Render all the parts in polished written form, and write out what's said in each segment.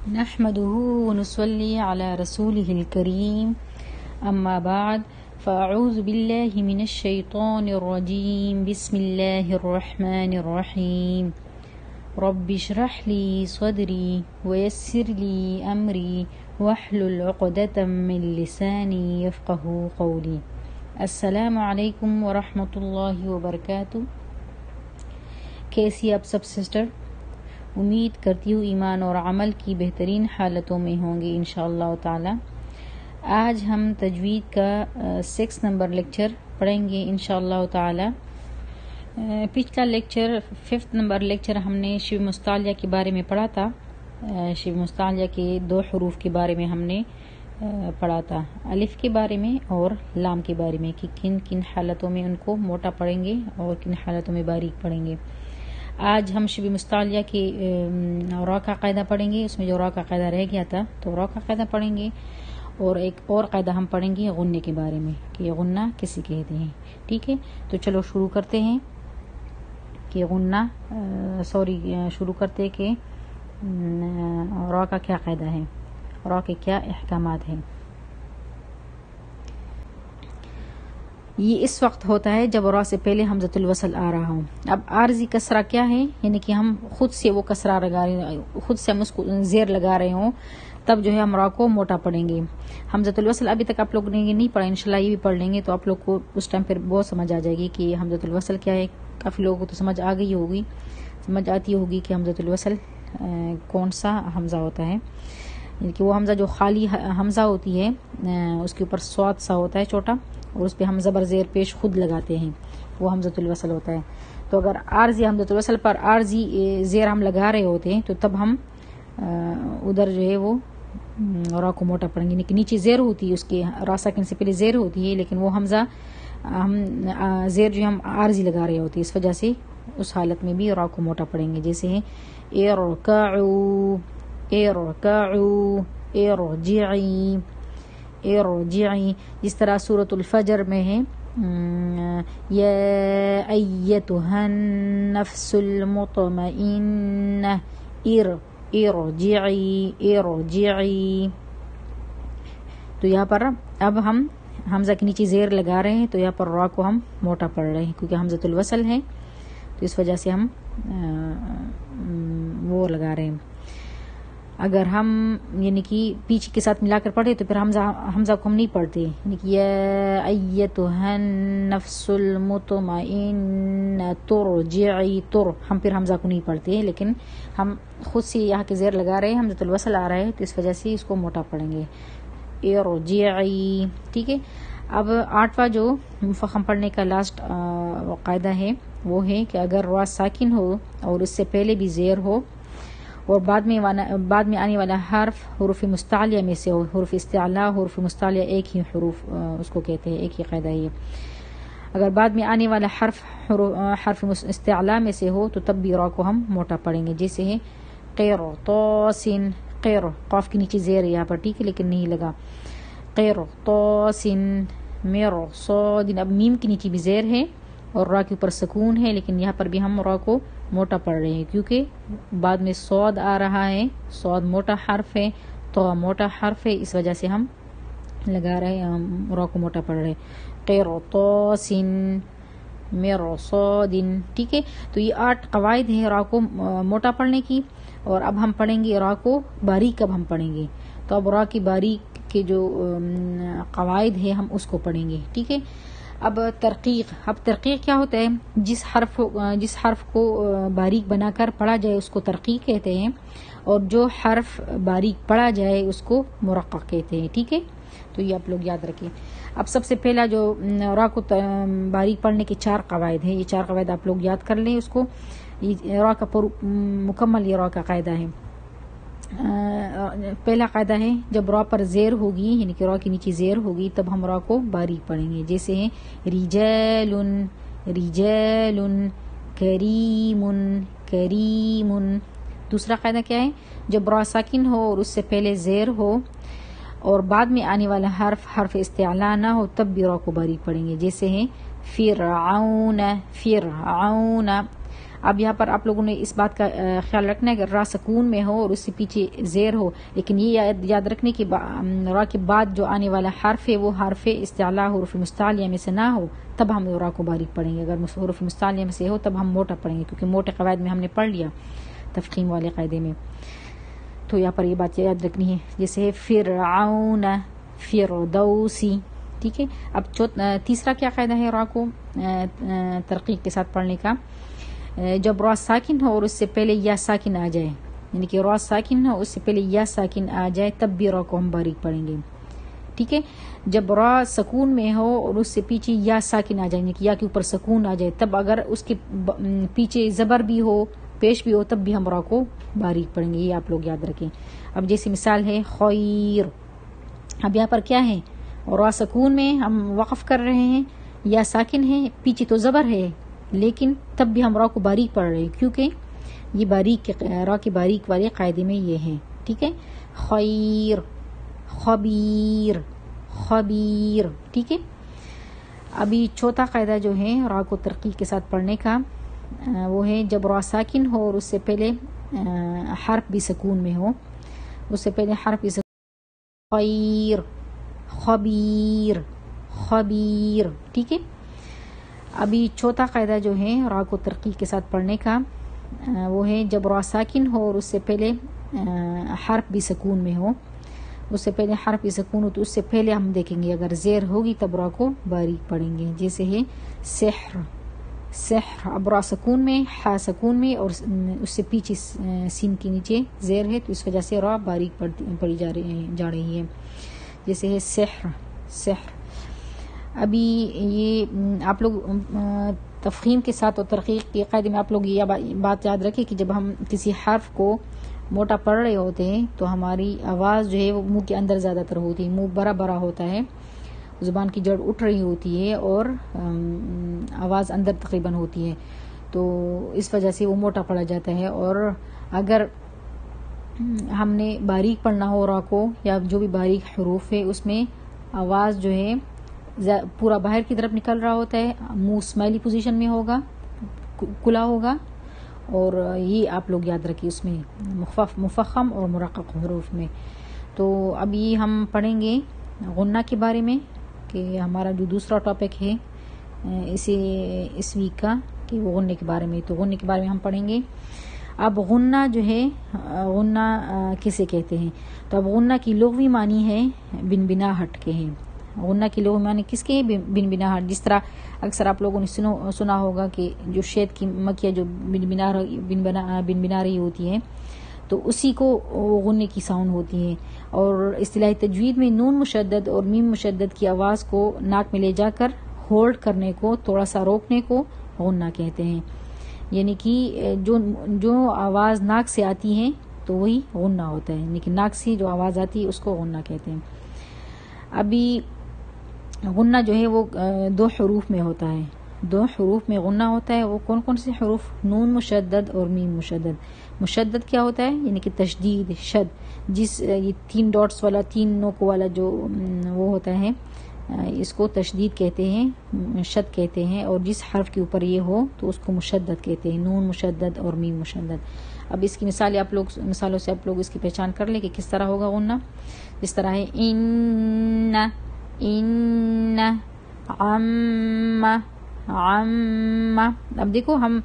نحمده ونصلي على رسوله الكريم أما بعد فأعوذ بالله من الشيطان الرجيم بسم الله الرحمن الرحيم رب اشرح لي صدري ويسر لي أمري واحلل عقدة من لساني يفقه قولي. السلام علیکم ورحمۃ اللہ وبرکاتہ. کیسی آپ سب سسٹر؟ امید کرتی ہوں ایمان اور عمل کی بہترین حالتوں میں ہوں گے انشاءاللہ تعالی. آج ہم تجوید کا 6 نمبر لیکچر پڑھیں گے انشاءاللہ تعالی. پچھلا لیکچر 5 نمبر لیکچر ہم نے شبہ مستعلیہ کے بارے میں پڑھا تھا. شبہ مستعلیہ کے 2 حروف کے بارے میں ہم نے پڑھا تھا، الف کے بارے میں اور لام کے بارے میں، کہ کن کن حالتوں میں ان کو موٹا پڑھیں گے اور کن حالتوں میں باریک پڑھیں گے. آج ہم شبہ مستعلیہ کے را کا قاعدہ پڑھیں گے. اس میں جو را کا قاعدہ رہ گیا تھا تو را کا قاعدہ پڑھیں گے، اور ایک اور قاعدہ ہم پڑھیں گے غنّے کے بارے میں کہ غنّہ کسے کہتے ہیں. ٹھیک ہے، تو چلو شروع کرتے ہیں کہ غنّہ شروع کرتے کہ را کا کیا قاعدہ ہے، را کے کیا احکامات ہیں. یہ اس وقت ہوتا ہے جب را سے پہلے حمزۃ الوصل آ رہا ہوں. اب عارضی کسرہ کیا ہے، یعنی کہ ہم خود سے وہ کسرہ لگا رہے ہیں، خود سے ہم اس کو زیر لگا رہے ہوں، تب جو ہے ہم را کو موٹا پڑھیں گے. حمزۃ الوصل ابھی تک آپ لوگ نے نہیں پڑھا، انشاءاللہ یہ بھی پڑھ لیں گے تو آپ لوگ کو اس ٹائم پھر بہت سمجھ آ جائے گی کہ حمزۃ الوصل کیا ہے. کافی لوگوں کو تو سمجھ آ گئی ہوگی، سمجھ آتی ہوگی کہ حمزۃ الوصل کون سا حمزہ ہوتا ہے. یعنی کہ وہ حمزہ جو خالی حمزہ ہوتی ہے، اس کے اوپر صاد سا ہوتا ہے چھوٹا، اور اس پہ ہم زبر زیر پیش خود لگاتے ہیں، وہ حمزۃ الوصل ہوتا ہے. تو اگر عارضی حمزۃ الوصل پر عارضی زیر ہم لگا رہے ہوتے ہیں تو تب ہم ادھر جو ہے وہ را کو موٹا پڑھیں گے. نیچے زیر ہوتی ہے، اس کے را ساکن سے پہلے زیر ہوتی ہے، لیکن وہ حمزہ ہم زیر جو ہم عارضی لگا رہے ہوتے ہیں، اس وجہ سے اس حالت میں بھی را کو موٹا پڑھیں گے. جیسے ہے ارکعوا ارکعوا ارجعی ارجعی، جس طرح سورۃ الفجر میں ہے یا ایتھا النفس المطمئنہ ارجعی ارجعی. تو یہاں پر اب ہم حمزہ کے نیچے زیر لگا رہے ہیں، تو یہاں پر را کو ہم موٹا پڑھ رہے ہیں کیونکہ حمزۃ الوصل ہے، تو اس وجہ سے ہم وہ لگا رہے ہیں. اگر ہم یعنی کہ پیچھے کے ساتھ ملا کر پڑھے تو پھر حمزہ کو ہم نہیں پڑھتے، یعنی کہ یا ایتھا النفس المطمئنہ ترجعی ہم پھر حمزہ کو نہیں پڑھتے، لیکن ہم خود سے یہاں کے زیر لگا رہے ہیں، حمزۃ الوصل آ رہا ہے، تو اس وجہ سے اس کو موٹا پڑھیں گے ارجعی. ٹھیک ہے. اب 8واں جو مفخم پڑھنے کا لاسٹ قاعدہ ہے وہ ہے کہ اگر را ساکن ہو اور اس سے پہلے بھی زیر ہو اور بعد میں آنے والا حرف حروف مستعلیہ میں سے ہو، حروف استعلاء حروف مستعلیہ ایک ہی حروف اس کو کہتے ہیں، ایک ہی قاعدہ ہے. اگر بعد میں آنے والا حرف استعلاء میں سے ہو تو تب بھی را کو ہم موٹا پڑھیں گے. جیسے ہے قرطاسن، قیر قاف کے نیچے زیر یہاں پر، ٹھیک ہے، لیکن نہیں لگا. قرطاسن مرصاد، اب میم کے نیچے بھی زیر ہے اور را کے اوپر سکون ہے، لیکن یہاں پر بھی ہم را کو موٹا پڑھ رہے ہیں کیونکہ بعد میں صاد آ رہا ہے، صاد موٹا حرف ہے، تو موٹا حرف ہے، اس وجہ سے ہم لگا رہے ہیں، ہم را کو موٹا پڑھ رہے ہیں. قرطاس مرصاد. ٹھیک ہے. تو یہ 8 قواعد ہیں را کو موٹا پڑھنے کی. اور اب ہم پڑھیں گے را کو باریک. کب ہم پڑھیں گے تو اب را کی باریک کے جو قواعد ہے ہم اس کو پڑھیں گے. ٹھیک ہے. اب ترقیق کیا ہوتا ہے؟ جس حرف کو باریک بنا کر پڑھا جائے اس کو ترقیق کہتے ہیں، اور جو حرف باریک پڑھا جائے اس کو مرقق کہتے ہیں. ٹھیک ہے. تو یہ آپ لوگ یاد رکھیں. اب سب سے پہلا جو را کو باریک پڑھنے کے 4 قواعد ہیں، یہ 4 قواعد آپ لوگ یاد کر لیں. اس کو را کا مکمل یہ را کا قاعدہ ہے. پہلا قاعدہ ہے جب را پر زیر ہوگی، یعنی کہ را کے نیچے زیر ہوگی، تب ہم را کو باریک پڑھیں گے. جیسے ہیں رجال رجال کریم کریم. دوسرا قاعدہ کیا ہے؟ جب را ساکن ہو اور اس سے پہلے زیر ہو اور بعد میں آنے والا حرف استعلاء نہ ہو تب بھی را کو باریک پڑھیں گے. جیسے ہیں فرعون فرعون. اب یہاں پر آپ لوگوں نے اس بات کا خیال رکھنا ہے کہ را سکون میں ہو اور اس سے پیچھے زیر ہو، لیکن یہ یاد رکھنے کی را کے بعد جو آنے والا حرف ہے وہ حرف استعلاء حروف مستعلیہ میں سے نہ ہو، تب ہم را کو باریک پڑھیں گے. اگر حروف مستعلیہ میں سے ہو تب ہم موٹا پڑھیں گے، کیونکہ موٹے قواعد میں ہم نے پڑھ لیا تفخیم والے قاعدے میں. تو یہاں پر یہ بات یاد رکھنی ہے. جیسے فرعون، فردوسی. ٹھیک ہے. اب تیسرا کیا قاعدہ ہے را کو ترقیق کے ساتھ پڑھنے کا؟ جب را ساکن ہو اور اس سے پہلے یا ساکن آ جائے، یعنی کہ را ساکن ہو اس سے پہلے یا ساکن آ جائے، تب بھی را کو ہم باریک پڑھیں گے. ٹھیک ہے. جب را سکون میں ہو اور اس سے پیچھے یا ساکن آ جائے، یعنی کہ یا کے اوپر سکون آ جائے، تب اگر اس کے پیچھے زبر بھی ہو، پیش بھی ہو، تب بھی ہم را کو باریک پڑھیں گے. یہ آپ لوگ یاد رکھیں. اب جیسی مثال ہے خیر. اب یہاں پر کیا ہے؟ را سکون میں ہم وقف کر رہے ہیں، یا ساکن ہے، پیچھے تو زبر ہے، لیکن تب بھی ہم را کو باریک پڑھ رہے ہیں، کیونکہ یہ باریک را کے باریک والے قاعدے میں یہ ہیں. ٹھیک ہے. خیر، خبیر، خبیر. ٹھیک ہے. ابھی چوتھا قاعدہ جو ہے را کو ترقیق کے ساتھ پڑھنے کا، وہ ہے جب را ساکن ہو اور اس سے پہلے حرف بھی سکون میں ہو، اس سے پہلے حرف بھی سکون. خیر، خبیر، خبیر. ٹھیک ہے. ابھی چوتھا قاعدہ جو ہے را کو ترقیق کے ساتھ پڑھنے کا، وہ ہے جب را ساکن ہو اور اس سے پہلے حرف بھی سکون میں ہو، اس سے پہلے حرف بھی سکون ہو، تو اس سے پہلے ہم دیکھیں گے اگر زیر ہوگی تب را کو باریک پڑھیں گے. جیسے ہے سحر، سحر. اب را سکون میں، حا سکون میں، اور اس سے پیچھے سین کے نیچے زیر ہے، تو اس وجہ سے را باریک پڑھی جا رہی ہے. جیسے ہے سحر، سحر. ابھی یہ آپ لوگ تفخیم کے ساتھ اور ترقیق کے قاعدے میں آپ لوگ یہ بات یاد رکھیں کہ جب ہم کسی حرف کو موٹا پڑھ رہے ہوتے ہیں تو ہماری آواز جو ہے وہ منہ کے اندر زیادہ تر ہوتی ہے، منہ بڑا بڑا ہوتا ہے، زبان کی جڑ اٹھ رہی ہوتی ہے اور آواز اندر تقریباً ہوتی ہے، تو اس وجہ سے وہ موٹا پڑا جاتا ہے. اور اگر ہم نے باریک پڑھنا ہو را کو، یا جو بھی باریک حروف ہے، اس میں آواز جو ہے پورا باہر کی طرف نکل رہا ہوتا ہے، منہ اسمائلی پوزیشن میں ہوگا، کھلا ہوگا. اور یہ آپ لوگ یاد رکھیے اس میں مفخم اور مرقق حروف میں. تو ابھی ہم پڑھیں گے غنہ کے بارے میں، کہ ہمارا جو دوسرا ٹاپک ہے اس ویک کا، کہ وہ غنہ کے بارے میں. تو غنہ کے بارے میں ہم پڑھیں گے. اب غنہ جو ہے، غنہ کسے کہتے ہیں؟ تو اب غنہ کی لغوی معنی ہے بن بناہٹ کے ہیں. غنہ کی لغوی معنی کس کے ہیں؟ بن بناہٹ. جس طرح اکثر آپ لوگوں نے سنا ہوگا کہ جو شہد کی مکھیاں جو بن بنا رہی ہوتی ہیں، تو اسی کو غنہ کی ساؤنڈ ہوتی ہے. اور اصطلاحی تجوید میں نون مشدد اور میم مشدد کی آواز کو ناک میں لے جا کر ہولڈ کرنے کو، تھوڑا سا روکنے کو غنہ کہتے ہیں. یعنی کہ جو آواز ناک سے آتی ہے تو وہی غنہ ہوتا ہے، لیکن ناک سے جو آواز آتی ہے اس کو غنہ کہتے ہیں. ابھی غنہ جو ہے وہ 2 حروف میں ہوتا ہے، 2 حروف میں غنہ ہوتا ہے. وہ کون کون سے حروف؟ نون مشدد اور میم مشدد. مشدد کیا ہوتا ہے؟ یعنی کہ تشدید، شد. یہ 3 ڈاٹس والا، 3 نوکوں والا جو وہ ہوتا ہے، اس کو تشدید کہتے ہیں، شد کہتے ہیں. اور جس حرف کے اوپر یہ ہو تو اس کو مشدد کہتے ہیں، نون مشدد اور میم مشدد. اب اس کی مثالوں سے آپ لوگ اس کی پہچان کر لیں کہ کس طرح ہوگا غنہ. جس طرح ہے ان، عم، عم. اب دیکھو ہم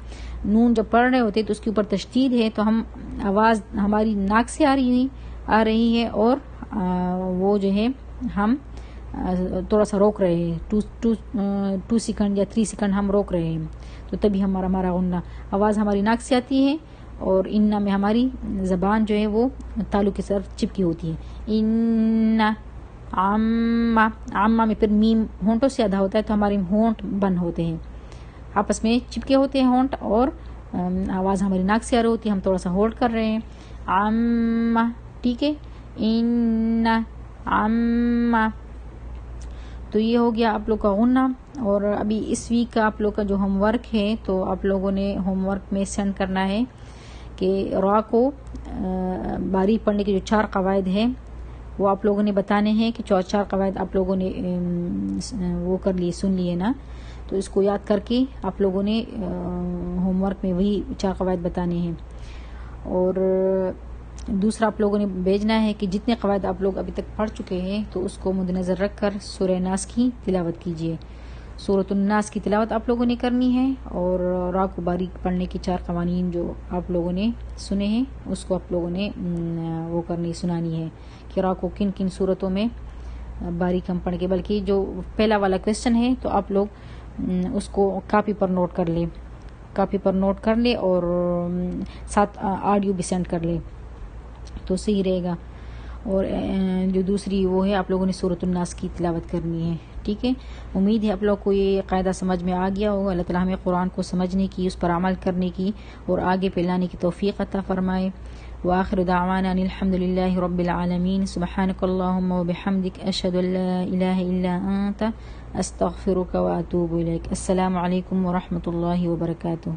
نون جب پڑھ رہے ہوتے تو اس کے اوپر تشدید ہے، تو ہم آواز ہماری ناک سے آ رہی ہے، اور وہ جو ہے ہم تھوڑا سا روک رہے ہیں، 2 سیکنڈ یا 3 سیکنڈ ہم روک رہے ہیں، تو تبھی ہمارا غنہ. آواز ہماری ناک سے آتی ہے، اور ان میں ہماری زبان جو ہے وہ تالو کی طرف چپکی ہوتی ہے. ان، عامہ. عامہ میں پھر میم ہونٹوں سے ادا ہوتا ہے، تو ہمارے ہونٹ بند ہوتے ہیں، آپس میں چپکے ہوتے ہیں ہونٹ، اور آواز ہماری ناک سے آ رہی ہوتی ہے، ہم تھوڑا سا ہولڈ کر رہے ہیں. عامہ. ٹھیک ہے. ان، عامہ. تو یہ ہو گیا آپ لوگ کا غنہ. اور ابھی اس ویک کا آپ لوگ کا جو ہوم ورک ہے، تو آپ لوگوں نے ہوم ورک میں سینڈ کرنا ہے کہ را کو باریک پڑھنے کے جو 4 قواعد ہیں وہ آپ لوگوں نے بتانے ہیں، کہ 4 قواعد آپ لوگوں نے وہ کر لیے، سن لیے نا. تو اس کو یاد کر کے آپ لوگوں نے ہوم ورک میں وہی 4 قواعد بتانے ہیں. اور دوسرا آپ لوگوں نے بھیجنا ہے کہ جتنے قواعد آپ لوگ ابھی تک پڑھ چکے ہیں تو اس کو مد نظر رکھ کر سورہ ناس کی تلاوت کیجیے. سورۃ الناس کی تلاوت آپ لوگوں نے کرنی ہے اور را کو باریک پڑھنے کے 4 قوانین جو آپ لوگوں نے سنے ہیں اس کو آپ لوگوں نے وہ سنانی ہے کہ را کو کن کن صورتوں میں باریک ہم پڑھ کے. بلکہ جو پہلا والا کویسچن ہے تو آپ لوگ اس کو کاپی پر نوٹ کر لے اور ساتھ آڈیو بھی سینڈ کر لے تو صحیح رہے گا. اور جو دوسری وہ ہے آپ لوگوں نے سورۃ الناس کی تلاوت کرنی ہے. ٹھیک ہے، امید ہے آپ لوگ کو یہ قاعدہ سمجھ میں آ گیا ہوگا. اللہ تعالیٰ ہمیں قرآن کو سمجھنے کی، اس پر عمل کرنے کی اور آگے پھیلانے کی توفیق عطا فرمائے. وآخر دعوانا ان الحمد للہ رب العالمین. سبحانک اللہم وبحمدک، اشہد ان لا الہ الا انت، استغفرک واتوب الیک. السلام علیکم ورحمۃ اللہ وبرکاتہ.